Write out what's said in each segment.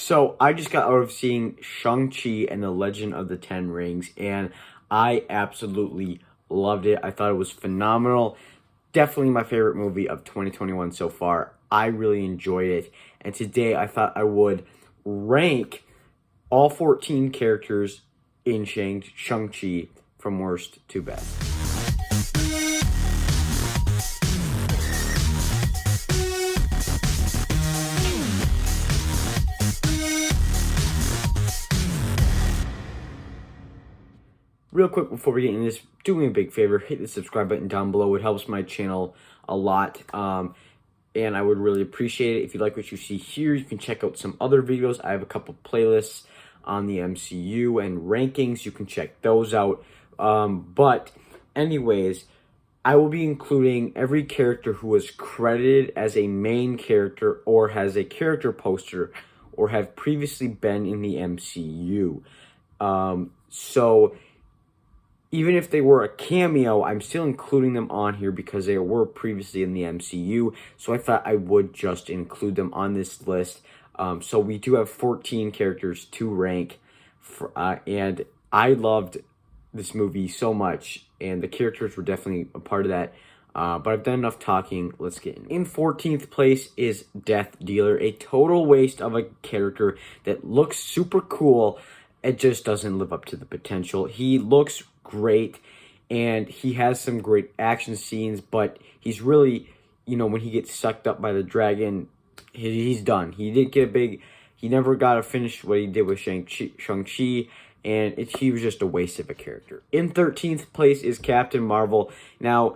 So I just got out of seeing Shang-Chi and the Legend of the Ten Rings, and I absolutely loved it. I thought it was phenomenal. Definitely my favorite movie of 2021 so far. I really enjoyed it. And today I thought I would rank all 14 characters in Shang-Chi from worst to best. Real quick before we get into this, do me a big favor, hit the subscribe button down below. It helps my channel a lot, and I would really appreciate it. If you like what you see here, you can check out some other videos. I have a couple playlists on the MCU and rankings. You can check those out. But anyways, I will be including every character who was credited as a main character or has a character poster or have previously been in the MCU. So even if they were a cameo, I'm still including them on here because they were previously in the MCU. So I thought I would just include them on this list. So we do have 14 characters to rank. And I loved this movie so much. And the characters were definitely a part of that. But I've done enough talking. Let's get in 14th place is Death Dealer. A total waste of a character that looks super cool. It just doesn't live up to the potential. He looks great, and he has some great action scenes, but he's really, when he gets sucked up by the dragon, he's done. He never got to finish what he did with Shang-Chi, and he was just a waste of a character. In 13th place is Captain Marvel. Now,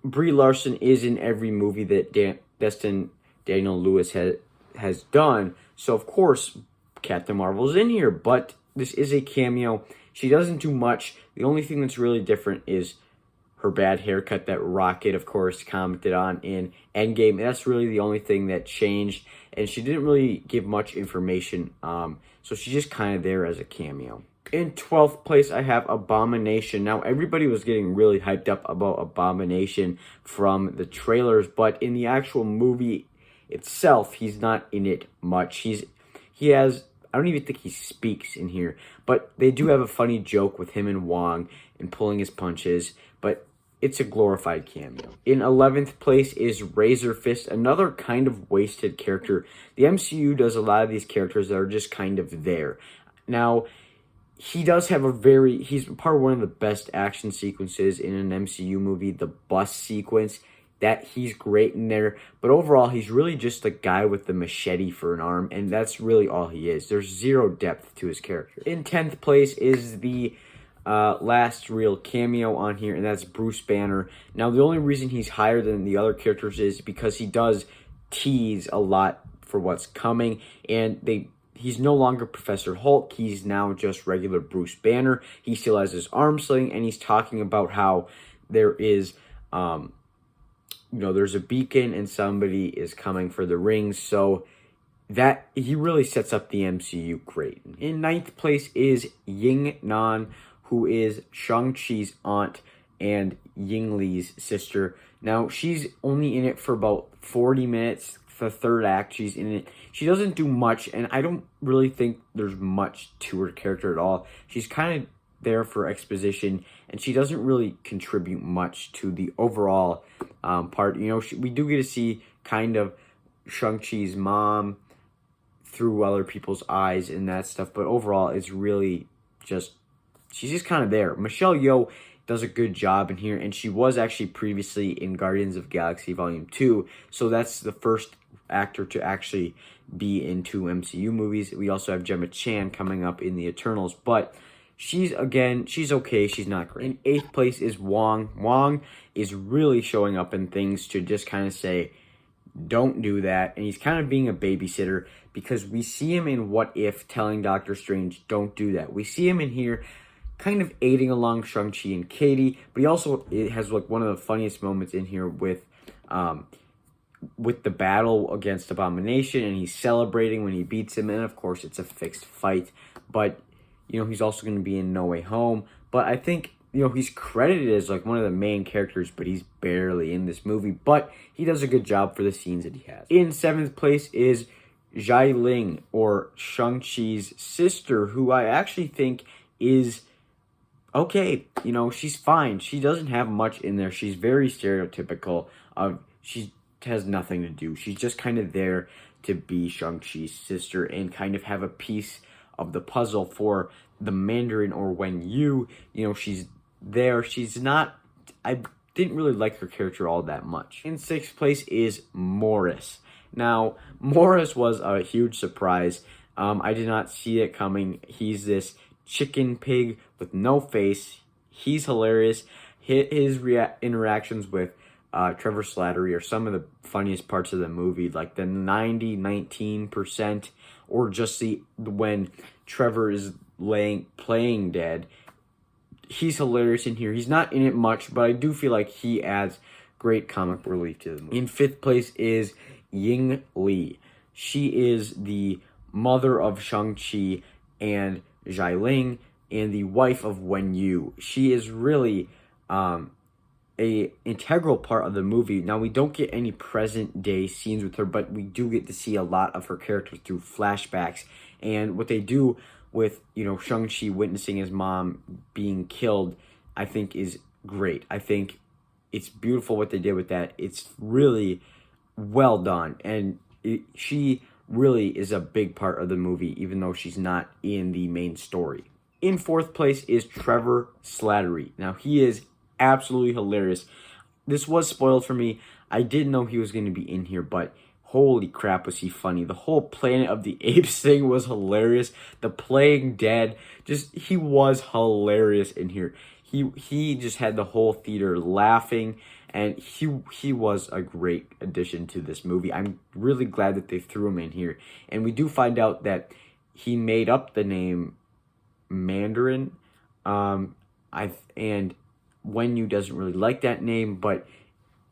Brie Larson is in every movie that Daniel Lewis has done, so of course Captain Marvel's in here, but this is a cameo. She doesn't do much. The only thing that's really different is her bad haircut that Rocket, of course, commented on in Endgame. That's really the only thing that changed. And she didn't really give much information. So she's just kind of there as a cameo. In 12th place, I have Abomination. Now, everybody was getting really hyped up about Abomination from the trailers. But in the actual movie itself, he's not in it much. I don't even think he speaks in here, but they do have a funny joke with him and Wong and pulling his punches, but it's a glorified cameo. In 11th place is Razer Fist, another kind of wasted character. The MCU does a lot of these characters that are just kind of there. Now, he does have he's part of one of the best action sequences in an MCU movie, the bus sequence. That he's great in there, but overall he's really just a guy with the machete for an arm, and that's really all he is. There's zero depth to his character. In 10th place is the last real cameo on here, and that's Bruce Banner. Now, the only reason he's higher than the other characters is because he does tease a lot for what's coming, and he's no longer Professor Hulk. He's now just regular Bruce Banner. He still has his arm sling, and he's talking about how there is there's a beacon and somebody is coming for the rings. So that he really sets up the MCU great. In 9th place is Ying Naan, who is Shang-Chi's aunt and Ying Li's sister. Now, she's only in it for about 40 minutes. The third act, she's in it. She doesn't do much, and I don't really think there's much to her character at all. She's kind of there for exposition, and she doesn't really contribute much to the overall part. We do get to see kind of Shang-Chi's mom through other people's eyes and that stuff, but overall it's really she's just kind of there. Michelle Yeoh does a good job in here, and she was actually previously in Guardians of the Galaxy Volume 2, so that's the first actor to actually be in 2 MCU movies. We also have Gemma Chan coming up in the Eternals, but she's okay. She's not great. In 8th place is Wong. Wong is really showing up in things to just kind of say, don't do that. And he's kind of being a babysitter because we see him in What If telling Doctor Strange, don't do that. We see him in here kind of aiding along Shang-Chi and Katie, but he also has one of the funniest moments in here with the battle against Abomination, and he's celebrating when he beats him. And of course, it's a fixed fight, but he's also going to be in No Way Home. But I think, he's credited as one of the main characters, but he's barely in this movie. But he does a good job for the scenes that he has. In 7th place is Ling, or Shang-Chi's sister, who I actually think is okay. You know, she's fine. She doesn't have much in there. She's very stereotypical. She has nothing to do. She's just kind of there to be Shang-Chi's sister and kind of have a piece of the puzzle for the Mandarin, or when you know, she's there. She's not, I didn't really like her character all that much. In sixth place is Morris. Now, Morris was a huge surprise. I did not see it coming. He's this chicken pig with no face. He's hilarious. His interactions with Trevor Slattery are some of the funniest parts of the movie, like the 19%, or just when Trevor is playing dead. He's hilarious in here. He's not in it much, but I do feel like he adds great comic relief to the movie. In fifth place is Ying Naan. She is the mother of Shang-Chi and Ling, and the wife of Wen Yu. She is really a integral part of the movie. Now, we don't get any present day scenes with her, but we do get to see a lot of her character through flashbacks. And what they do with, you know, Shang-Chi witnessing his mom being killed, I think is great. I think it's beautiful what they did with that. It's really well done, and she really is a big part of the movie, even though she's not in the main story. In fourth place is Trevor Slattery. Now, he is absolutely hilarious. This was spoiled for me. I didn't know he was going to be in here, but holy crap was he funny. The whole Planet of the Apes thing was hilarious. The playing dead, he was hilarious in here. He just had the whole theater laughing, and he was a great addition to this movie. I'm really glad that they threw him in here. And we do find out that he made up the name Mandarin. And Wen Yu doesn't really like that name, but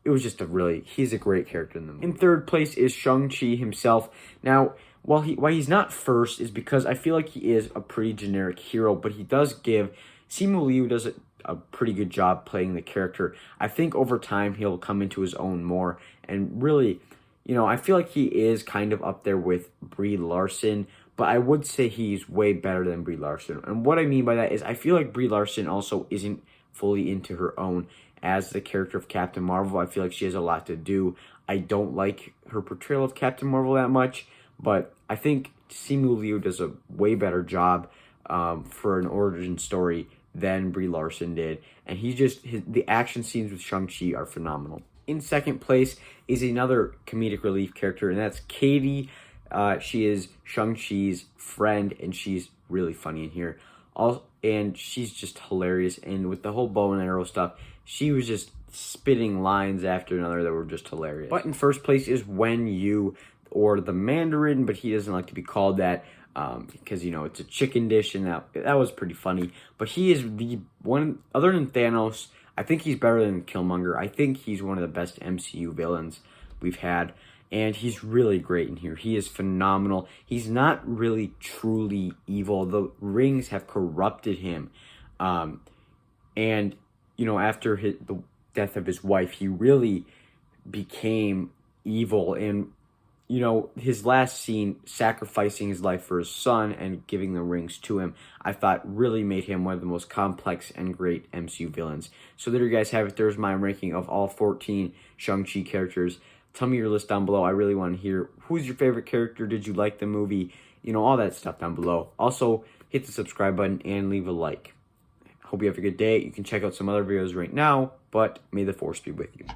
it was just he's a great character in the movie. In third place is Shang-Chi himself. Now, why he's not first is because I feel like he is a pretty generic hero, but he does Simu Liu does a pretty good job playing the character. I think over time he'll come into his own more, and really, you know, I feel like he is kind of up there with Brie Larson, but I would say he's way better than Brie Larson. And what I mean by that is I feel like Brie Larson also isn't fully into her own as the character of Captain Marvel. I feel like she has a lot to do. I don't like her portrayal of Captain Marvel that much, but I think Simu Liu does a way better job for an origin story than Brie Larson did. And the action scenes with Shang-Chi are phenomenal. In second place is another comedic relief character, and that's Katie. She is Shang-Chi's friend, and she's really funny in here. And she's just hilarious. And with the whole bow and arrow stuff, she was just spitting lines after another that were just hilarious. But in first place is Wen Yu, or the Mandarin, but he doesn't like to be called that because, you know, it's a chicken dish, and that was pretty funny. But he is the one, other than Thanos, I think he's better than Killmonger. I think he's one of the best MCU villains we've had. And he's really great in here. He is phenomenal. He's not really truly evil. The rings have corrupted him. And, you know, after the death of his wife, he really became evil. And, you know, his last scene, sacrificing his life for his son and giving the rings to him, I thought really made him one of the most complex and great MCU villains. So there you guys have it. There's my ranking of all 14 Shang-Chi characters. Tell me your list down below. I really want to hear who's your favorite character. Did you like the movie? You know, all that stuff down below. Also, hit the subscribe button and leave a like. Hope you have a good day. You can check out some other videos right now, but may the force be with you.